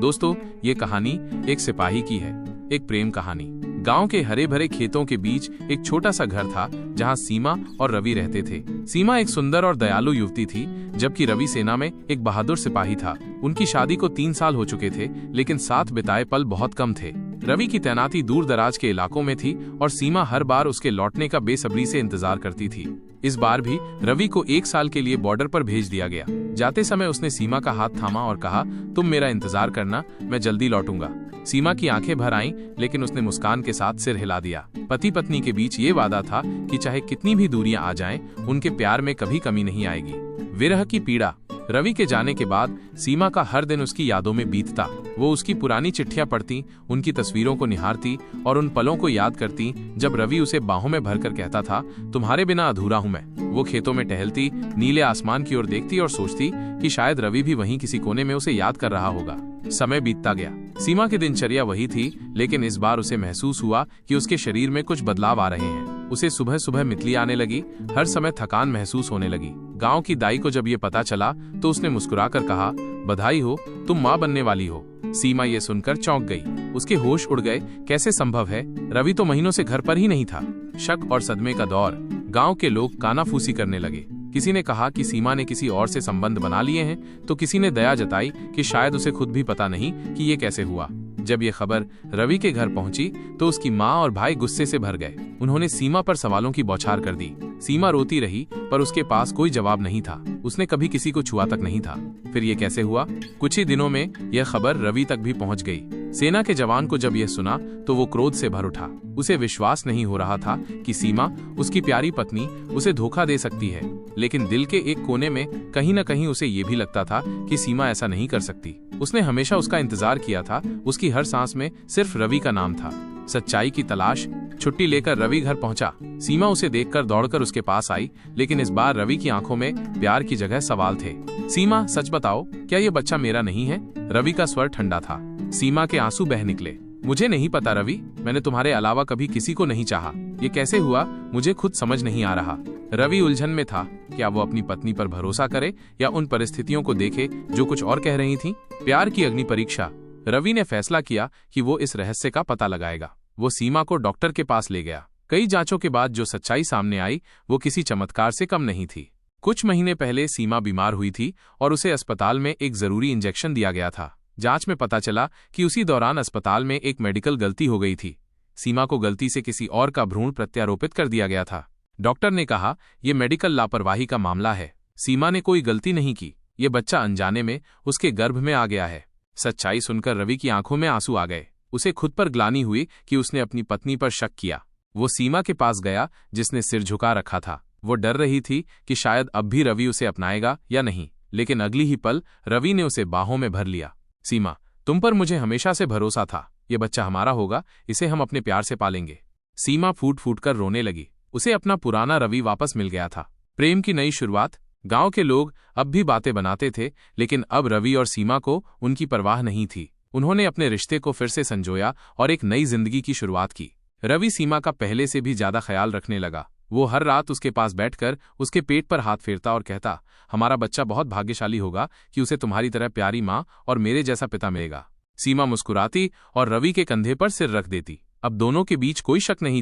दोस्तों, ये कहानी एक सिपाही की है, एक प्रेम कहानी। गांव के हरे भरे खेतों के बीच एक छोटा सा घर था जहां सीमा और रवि रहते थे। सीमा एक सुंदर और दयालु युवती थी, जबकि रवि सेना में एक बहादुर सिपाही था। उनकी शादी को 3 साल हो चुके थे, लेकिन साथ बिताए पल बहुत कम थे। रवि की तैनाती दूर दराज के इलाकों में थी और सीमा हर बार उसके लौटने का बेसब्री से इंतजार करती थी। इस बार भी रवि को 1 साल के लिए बॉर्डर पर भेज दिया गया। जाते समय उसने सीमा का हाथ थामा और कहा, तुम मेरा इंतजार करना, मैं जल्दी लौटूंगा। सीमा की आंखें भर आईं, लेकिन उसने मुस्कान के साथ सिर हिला दिया। पति पत्नी के बीच ये वादा था कि चाहे कितनी भी दूरियां आ जाएं, उनके प्यार में कभी कमी नहीं आएगी। विरह की पीड़ा। रवि के जाने के बाद सीमा का हर दिन उसकी यादों में बीतता। वो उसकी पुरानी चिट्ठियां पढ़ती, उनकी तस्वीरों को निहारती और उन पलों को याद करती जब रवि उसे बाहों में भरकर कहता था, तुम्हारे बिना अधूरा हूं मैं। वो खेतों में टहलती, नीले आसमान की ओर देखती और सोचती कि शायद रवि भी वहीं किसी कोने में उसे याद कर रहा होगा। समय बीतता गया। सीमा की दिनचर्या वही थी, लेकिन इस बार उसे महसूस हुआ कि उसके शरीर में कुछ बदलाव आ रहे हैं। उसे सुबह सुबह मितली आने लगी, हर समय थकान महसूस होने लगी। गांव की दाई को जब ये पता चला तो उसने मुस्कुराकर कहा, बधाई हो, तुम माँ बनने वाली हो। सीमा ये सुनकर चौंक गई। उसके होश उड़ गए। कैसे संभव है? रवि तो महीनों से घर पर ही नहीं था। शक और सदमे का दौर। गांव के लोग कानाफूसी करने लगे। किसी ने कहा कि सीमा ने किसी और से संबंध बना लिए हैं, तो किसी ने दया जताई कि शायद उसे खुद भी पता नहीं कि ये कैसे हुआ। जब ये खबर रवि के घर पहुंची तो उसकी माँ और भाई गुस्से से भर गए। उन्होंने सीमा पर सवालों की बौछार कर दी। सीमा रोती रही, पर उसके पास कोई जवाब नहीं था। उसने कभी किसी को छुआ तक नहीं था। फिर ये कैसे हुआ? कुछ ही दिनों में यह खबर रवि तक भी पहुंच गई। सेना के जवान को जब यह सुना तो वो क्रोध से भर उठा। उसे विश्वास नहीं हो रहा था कि सीमा, उसकी प्यारी पत्नी, उसे धोखा दे सकती है। लेकिन दिल के एक कोने में कहीं न कहीं उसे ये भी लगता था कि सीमा ऐसा नहीं कर सकती। उसने हमेशा उसका इंतजार किया था। उसकी हर सांस में सिर्फ रवि का नाम था। सच्चाई की तलाश। छुट्टी लेकर रवि घर पहुंचा। सीमा उसे देखकर दौड़कर उसके पास आई, लेकिन इस बार रवि की आंखों में प्यार की जगह सवाल थे। सीमा, सच बताओ, क्या ये बच्चा मेरा नहीं है? रवि का स्वर ठंडा था। सीमा के आंसू बह निकले। मुझे नहीं पता रवि, मैंने तुम्हारे अलावा कभी किसी को नहीं चाहा। ये कैसे हुआ, मुझे खुद समझ नहीं आ रहा। रवि उलझन में था। क्या वो अपनी पत्नी पर भरोसा करे या उन परिस्थितियों को देखे जो कुछ और कह रही थीं? प्यार की अग्नि परीक्षा। रवि ने फैसला किया कि वो इस रहस्य का पता लगाएगा। वो सीमा को डॉक्टर के पास ले गया। कई जांचों के बाद जो सच्चाई सामने आई वो किसी चमत्कार से कम नहीं थी। कुछ महीने पहले सीमा बीमार हुई थी और उसे अस्पताल में एक जरूरी इंजेक्शन दिया गया था। जांच में पता चला कि उसी दौरान अस्पताल में एक मेडिकल गलती हो गई थी। सीमा को गलती से किसी और का भ्रूण प्रत्यारोपित कर दिया गया था। डॉक्टर ने कहा, यह मेडिकल लापरवाही का मामला है। सीमा ने कोई गलती नहीं की। ये बच्चा अनजाने में उसके गर्भ में आ गया है। सच्चाई सुनकर रवि की आंखों में आंसू आ गए। उसे खुद पर ग्लानि हुई कि उसने अपनी पत्नी पर शक किया। वो सीमा के पास गया, जिसने सिर झुका रखा था। वो डर रही थी कि शायद अब भी रवि उसे अपनाएगा या नहीं, लेकिन अगली ही पल रवि ने उसे बाहों में भर लिया। सीमा, तुम पर मुझे हमेशा से भरोसा था। ये बच्चा हमारा होगा, इसे हम अपने प्यार से पालेंगे। सीमा फूट फूट कर रोने लगी। उसे अपना पुराना रवि वापस मिल गया था। प्रेम की नई शुरुआत। गांव के लोग अब भी बातें बनाते थे, लेकिन अब रवि और सीमा को उनकी परवाह नहीं थी। उन्होंने अपने रिश्ते को फिर से संजोया और एक नई जिंदगी की शुरुआत की। रवि सीमा का पहले से भी ज्यादा ख्याल रखने लगा। वो हर रात उसके पास बैठकर उसके पेट पर हाथ फेरता और कहता, हमारा बच्चा बहुत भाग्यशाली होगा कि उसे तुम्हारी तरह प्यारी माँ और मेरे जैसा पिता मिलेगा। सीमा मुस्कुराती और रवि के कंधे पर सिर रख देती। अब दोनों के बीच कोई शक नहीं था।